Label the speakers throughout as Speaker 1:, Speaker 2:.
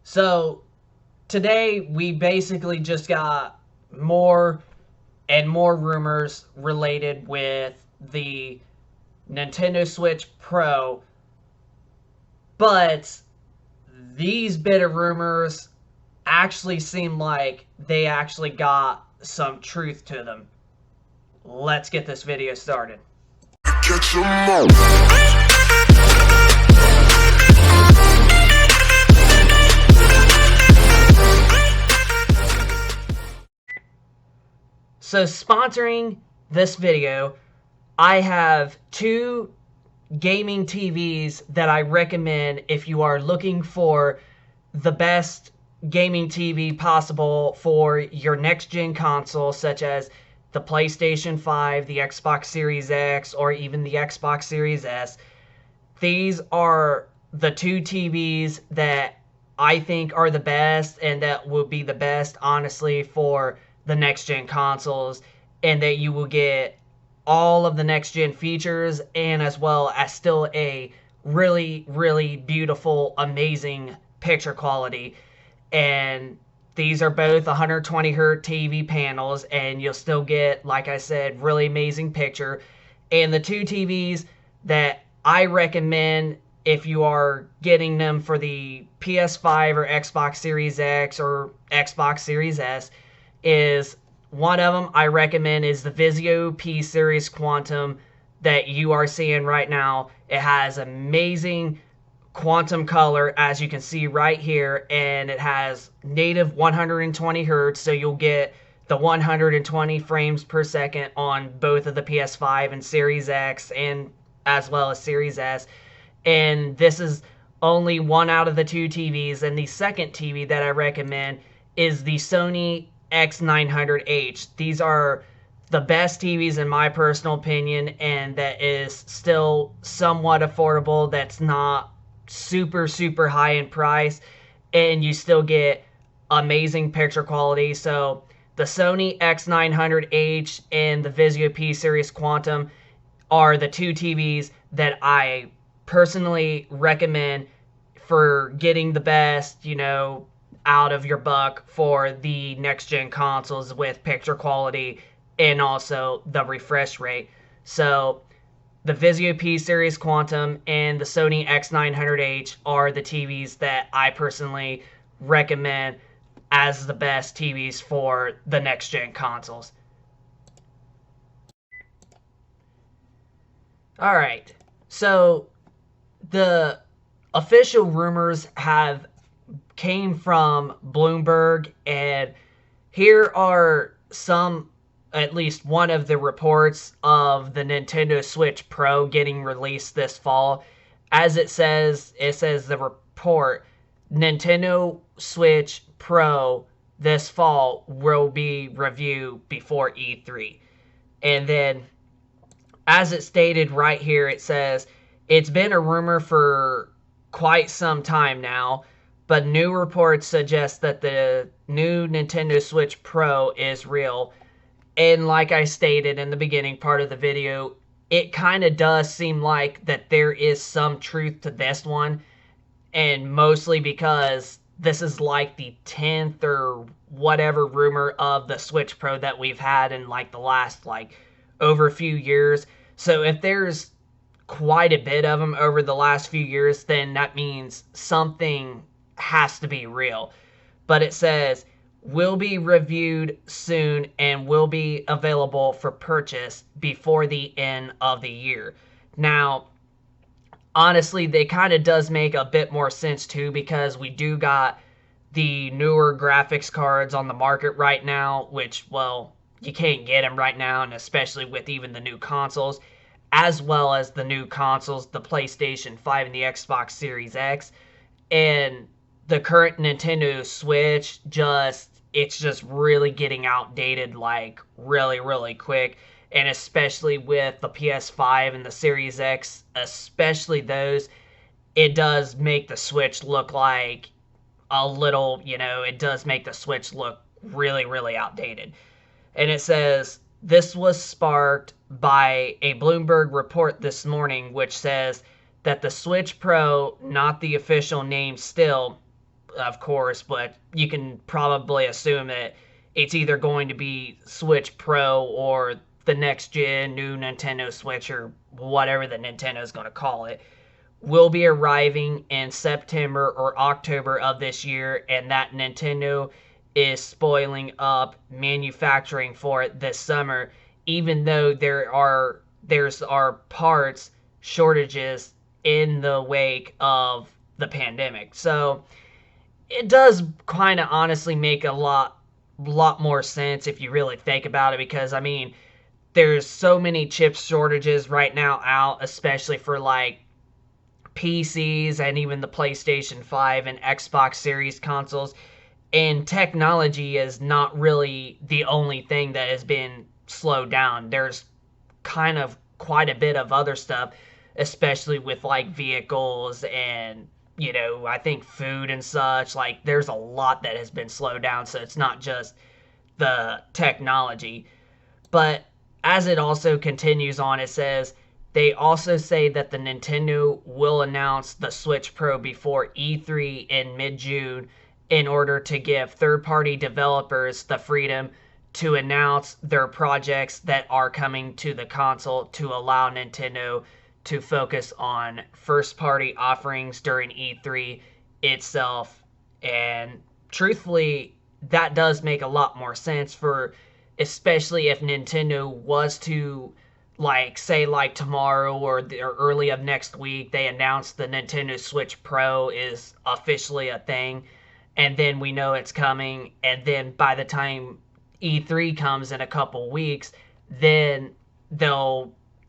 Speaker 1: So today we basically just got more and more rumors related with the Nintendo Switch Pro, but these bit of rumors actually seem like they actually got some truth to them. Let's get this video started. So sponsoring this video, I have two gaming TVs that I recommend if you are looking for the best gaming TV possible for your next gen console, such as the PlayStation 5, the Xbox Series X, or even the Xbox Series S. These are the two TVs that I think are the best and that will be the best, honestly, for the next gen consoles, and that you will get all of the next gen features and as well as still a really beautiful, amazing picture quality. And these are both 120 hertz TV panels, and you'll still get, like I said, really amazing picture. And the two TVs that I recommend if you are getting them for the PS5 or Xbox Series X or Xbox Series S is, one of them I recommend is the Vizio P Series Quantum that you are seeing right now. It has amazing quantum color, as you can see right here, and it has native 120 hertz, so you'll get the 120 frames per second on both of the PS5 and Series X, and as well as Series S. And this is only one out of the two TVs. And the second TV that I recommend is the Sony X900H. These are the best TVs in my personal opinion, and that is still somewhat affordable. That's not super high in price, and you still get amazing picture quality. So the Sony X900H and the Vizio P Series Quantum are the two TVs that I personally recommend for getting the best, out of your buck for the next gen consoles with picture quality and also the refresh rate. So the Vizio P Series Quantum and the Sony X900H are the TVs that I personally recommend as the best TVs for the next gen consoles. Alright, so the official rumors have came from Bloomburg, and here are some, at least one of the reports of the Nintendo Switch Pro getting released this fall. As it says the report, Nintendo Switch Pro this fall will be reviewed before E3. And then, as it stated right here, it says, it's been a rumor for quite some time now, but new reports suggest that the new Nintendo Switch Pro is real. And like I stated in the beginning part of the video, it kind of does seem like that there is some truth to this one. And mostly because this is like the 10th or whatever rumor of the Switch Pro that we've had in like the last over a few years. So if there's quite a bit of them over the last few years, then that means something has to be real. But it says, will be reviewed soon and will be available for purchase before the end of the year. Now, honestly, they kind of does make a bit more sense too, because we do got the newer graphics cards on the market right now, which, well, you can't get them right now, and especially with even the new consoles, as well as the new consoles, the PlayStation 5 and the Xbox Series X. And the current Nintendo Switch, it's just really getting outdated really quick. And especially with the PS5 and the Series X, especially those, it does make the Switch look like a little, it does make the Switch look really outdated. And it says, this was sparked by a Bloomberg report this morning, which says that the Switch Pro, not the official name still, of course, but you can probably assume that it's either going to be Switch Pro or the next gen new Nintendo Switch or whatever the Nintendo is going to call it, will be arriving in September or October of this year, and that Nintendo is spoiling up manufacturing for it this summer, even though there's parts shortages in the wake of the pandemic. So it does kind of honestly make a lot more sense if you really think about it, because I mean there's so many chip shortages right now out, especially for like PCs and even the PlayStation 5 and Xbox Series consoles. And technology is not really the only thing that has been slowed down. There's kind of quite a bit of other stuff, especially with like vehicles and, I think food and such. Like, there's a lot that has been slowed down, so it's not just the technology. But as it also continues on, it says they also say that the Nintendo will announce the Switch Pro before E3 in mid-June in order to give third-party developers the freedom to announce their projects that are coming to the console, to allow Nintendo to focus on first-party offerings during E3 itself. And truthfully, that does make a lot more sense, for especially if Nintendo was to, like, say like tomorrow or early of next week, they announce the Nintendo Switch Pro is officially a thing, and then we know it's coming, and then by the time E3 comes in a couple weeks, then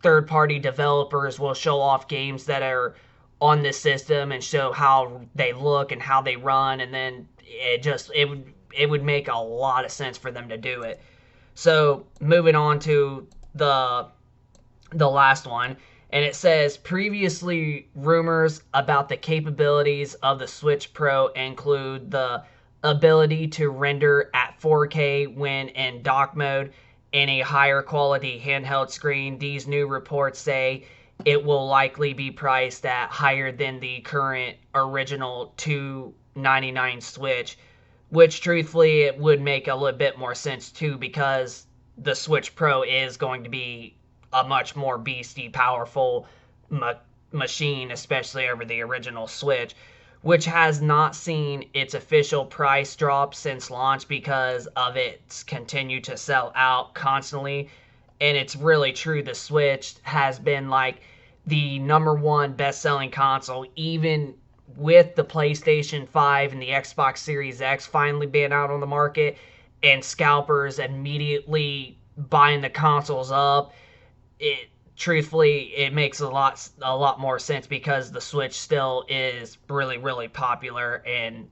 Speaker 1: third-party developers will show off games that are on this system and show how they look and how they run, and then it would make a lot of sense for them to do it. So moving on to the last one, and it says previously rumors about the capabilities of the Switch Pro include the ability to render at 4K when in dock mode and a higher quality handheld screen. These new reports say it will likely be priced at higher than the current original $299 Switch, which truthfully it would make a little bit more sense too, because the Switch Pro is going to be a much more beastie, powerful machine, especially over the original Switch, which has not seen its official price drop since launch because of its continue to sell out constantly. And it's really true, the Switch has been like the #1 best-selling console, even with the PlayStation 5 and the Xbox Series X finally being out on the market and scalpers immediately buying the consoles up. It makes a lot more sense because the Switch still is really popular. And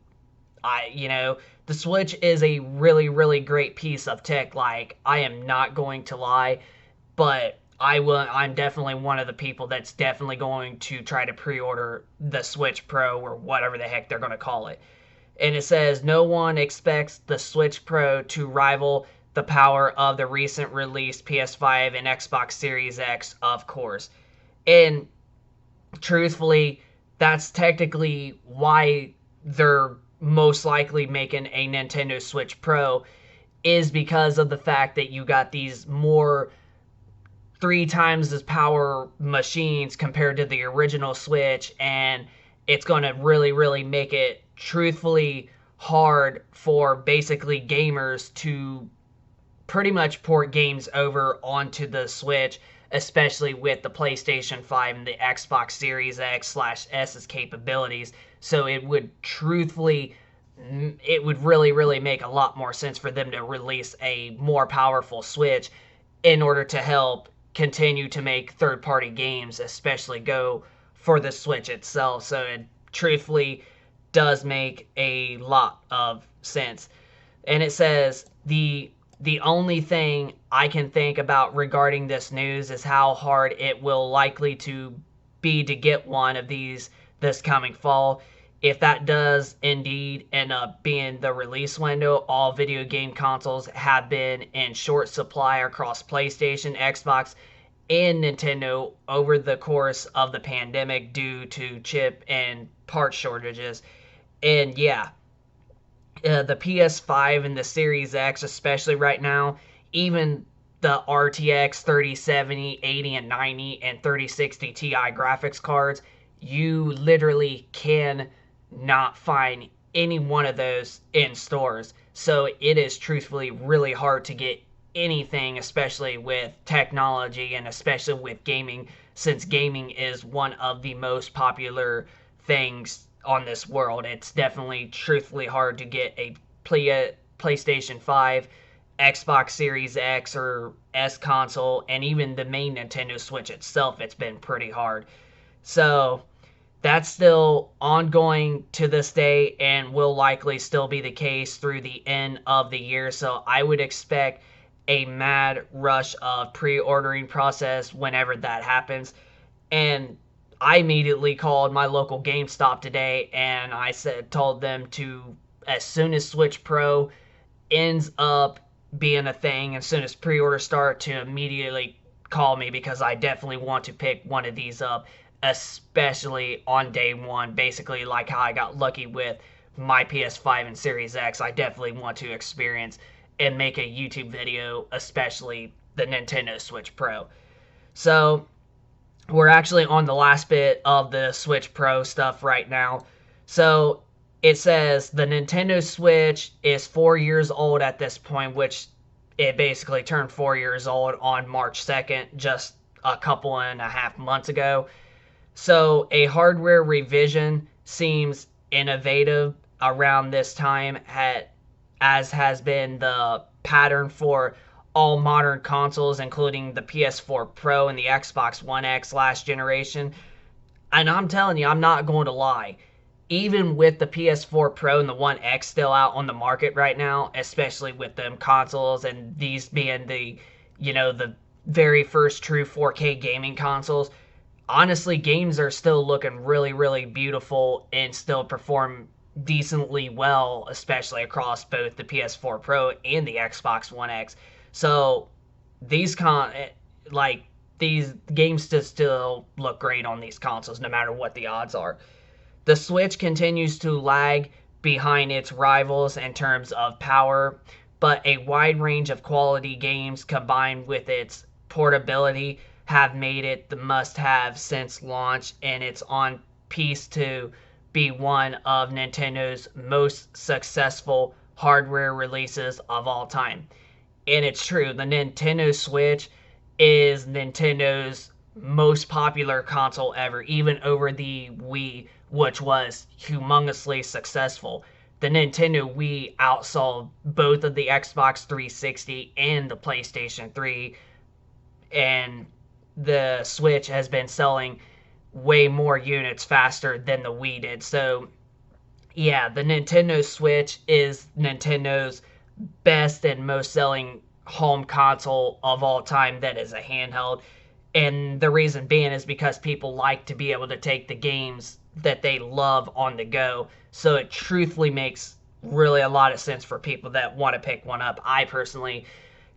Speaker 1: the Switch is a really great piece of tech. Like, I am not going to lie, but I'm definitely one of the people that's definitely going to try to pre-order the Switch Pro or whatever the heck they're going to call it. And it says no one expects the Switch Pro to rival the power of the recent released PS5 and Xbox Series X, of course. And truthfully, that's technically why they're most likely making a Nintendo Switch Pro, is because of the fact that you got these more 3 times as power machines compared to the original Switch, and it's going to really make it truthfully hard for basically gamers to pretty much port games over onto the Switch, especially with the PlayStation 5 and the Xbox Series X/S's capabilities. So it would really make a lot more sense for them to release a more powerful Switch in order to help continue to make third-party games, especially go for the Switch itself. So it truthfully does make a lot of sense. And it says the only thing I can think about regarding this news is how hard it will likely to be to get one of these this coming fall. If that does indeed end up being the release window, all video game consoles have been in short supply across PlayStation, Xbox, and Nintendo over the course of the pandemic due to chip and part shortages. And yeah, the PS5 and the Series X, especially right now, even the RTX 3070, 80, and 90, and 3060 Ti graphics cards, you literally can not find any one of those in stores. So it is truthfully really hard to get anything, especially with technology and especially with gaming, since gaming is one of the most popular things on this world. It's definitely truthfully hard to get a PlayStation 5, Xbox Series X or S console, and even the main Nintendo Switch itself. It's been pretty hard. So that's still ongoing to this day and will likely still be the case through the end of the year. So I would expect a mad rush of pre-ordering process whenever that happens. And I immediately called my local GameStop today and told them to, as soon as Switch Pro ends up being a thing, as soon as pre-orders start, to immediately call me, because I definitely want to pick one of these up, especially on day one. Basically, like how I got lucky with my PS5 and Series X, I definitely want to experience and make a YouTube video, especially the Nintendo Switch Pro. So we're actually on the last bit of the Switch Pro stuff right now. So it says the Nintendo Switch is 4 years old at this point, which it basically turned 4 years old on March 2nd, just a couple and a half months ago. So a hardware revision seems innovative around this time, as has been the pattern for all modern consoles, including the PS4 Pro and the Xbox One X last generation. And I'm telling you, I'm not going to lie. Even with the PS4 Pro and the One X still out on the market right now, especially with them consoles and these being the very first true 4K gaming consoles, honestly, games are still looking really, really beautiful and still perform decently well, especially across both the PS4 Pro and the Xbox One X. So like these games still look great on these consoles, no matter what the odds are. The Switch continues to lag behind its rivals in terms of power, but a wide range of quality games combined with its portability have made it the must-have since launch, and it's on pace to be one of Nintendo's most successful hardware releases of all time. And it's true, the Nintendo Switch is Nintendo's most popular console ever, even over the Wii, which was humongously successful. The Nintendo Wii outsold both of the Xbox 360 and the PlayStation 3, and the Switch has been selling way more units faster than the Wii did. So, yeah, the Nintendo Switch is Nintendo's best and most selling home console of all time that is a handheld. And the reason being is because people like to be able to take the games that they love on the go. So it truthfully makes really a lot of sense for people that want to pick one up. I personally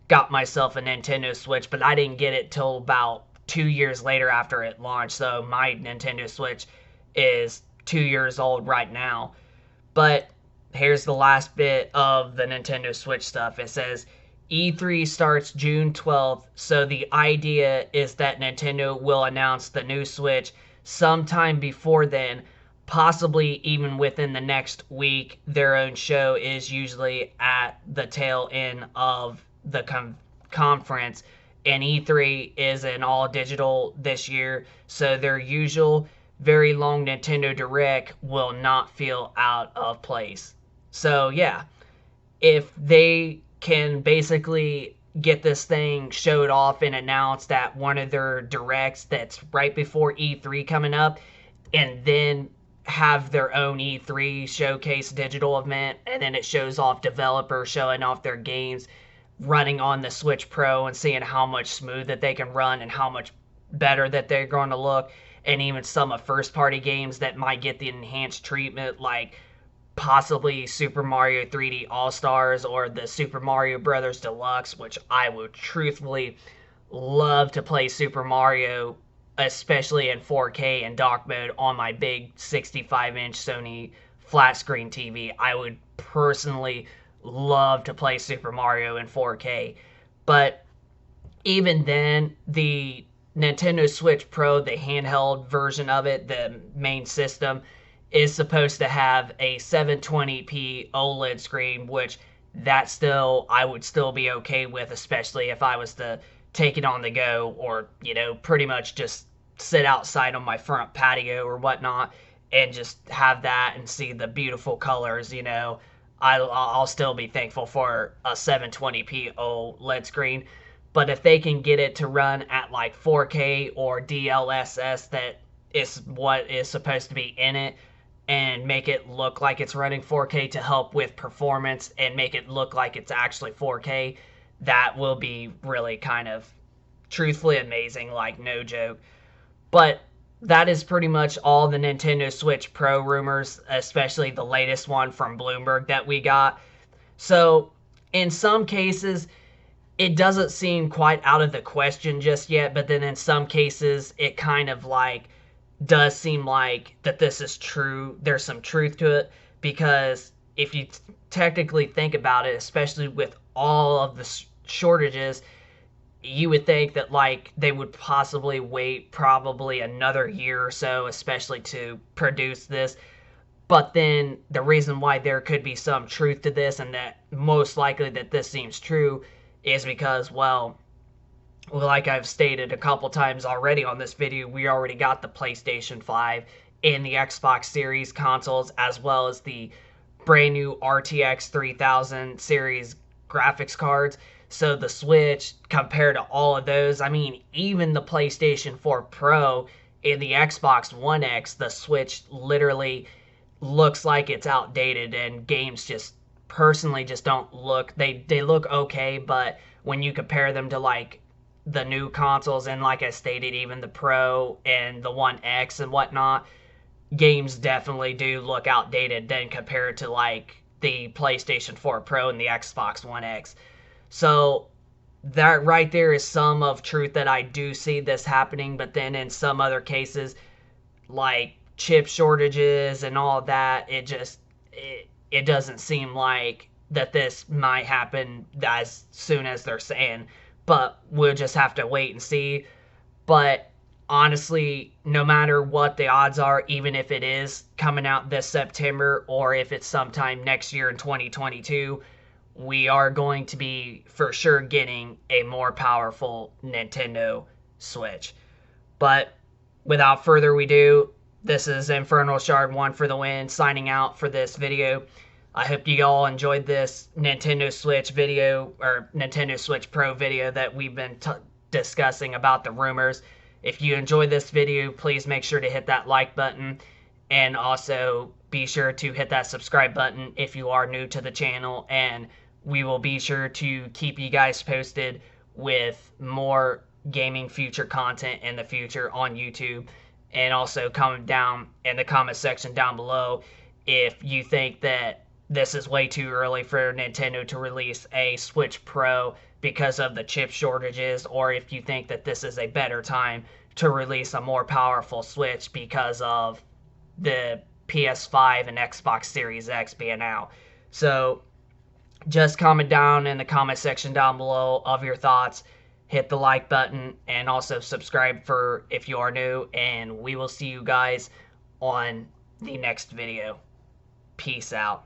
Speaker 1: got myself a Nintendo Switch, but I didn't get it till about 2 years later after it launched. So my Nintendo Switch is 2 years old right now. But here's the last bit of the Nintendo Switch stuff. It says E3 starts June 12th, so the idea is that Nintendo will announce the new Switch sometime before then, possibly even within the next week. Their own show is usually at the tail end of the conference, and E3 is an all digital this year, so their usual very long Nintendo Direct will not feel out of place. So yeah, if they can basically get this thing showed off and announced at one of their directs that's right before E3 coming up, and then have their own E3 showcase digital event, and then it shows off developers showing off their games running on the Switch Pro and seeing how much smooth that they can run and how much better that they're going to look, and even some of first party games that might get the enhanced treatment, like possibly Super Mario 3D All-Stars or the Super Mario Brothers Deluxe, which I would truthfully love to play Super Mario, especially in 4K and dock mode on my big 65-inch Sony flat screen TV. I would personally love to play Super Mario in 4K. But even then, the Nintendo Switch Pro, the handheld version of it, the main system, is supposed to have a 720p OLED screen, which that still I would still be okay with, especially if I was to take it on the go, or pretty much just sit outside on my front patio or whatnot and just have that and see the beautiful colors. I'll still be thankful for a 720p OLED screen. But if they can get it to run at like 4K or DLSS, that is what is supposed to be in it, and make it look like it's running 4K to help with performance and make it look like it's actually 4K, that will be really kind of truthfully amazing, like no joke. But that is pretty much all the Nintendo Switch Pro rumors, especially the latest one from Bloomburg that we got. So in some cases, it doesn't seem quite out of the question just yet, but then in some cases it kind of like does seem like that this is true. There's some truth to it, because if you technically think about it, especially with all of the shortages, you would think that like they would possibly wait probably another year or so, especially to produce this. But then the reason why there could be some truth to this, and that most likely that this seems true, is because, well, like I've stated a couple times already on this video, we already got the PlayStation 5 and the Xbox Series consoles, as well as the brand new RTX 3000 series graphics cards. So the Switch, compared to all of those, I mean, even the PlayStation 4 Pro and the Xbox One X, the Switch literally looks like it's outdated, and games just personally just don't look, they look okay, but when you compare them to like the new consoles, and like I stated, even the Pro and the One X and whatnot, games definitely do look outdated then compared to like the PlayStation 4 Pro and the Xbox One X. So that right there is some of truth that I do see this happening. But then in some other cases, like chip shortages and all that, it doesn't seem like that this might happen as soon as they're saying. But we'll just have to wait and see. But honestly, no matter what the odds are, even if it is coming out this September or if it's sometime next year in 2022, we are going to be for sure getting a more powerful Nintendo Switch. But without further ado, this is Infernal Shard 1 for the win, signing out for this video. I hope you all enjoyed this Nintendo Switch video, or Nintendo Switch Pro video that we've been discussing about the rumors. If you enjoyed this video, please make sure to hit that like button, and also be sure to hit that subscribe button if you are new to the channel, and we will be sure to keep you guys posted with more gaming future content in the future on YouTube. And also comment down in the comment section down below if you think that this is way too early for Nintendo to release a Switch Pro because of the chip shortages, or if you think that this is a better time to release a more powerful Switch because of the PS5 and Xbox Series X being out. So just comment down in the comment section down below of your thoughts. Hit the like button and also subscribe for if you are new, and we will see you guys on the next video. Peace out.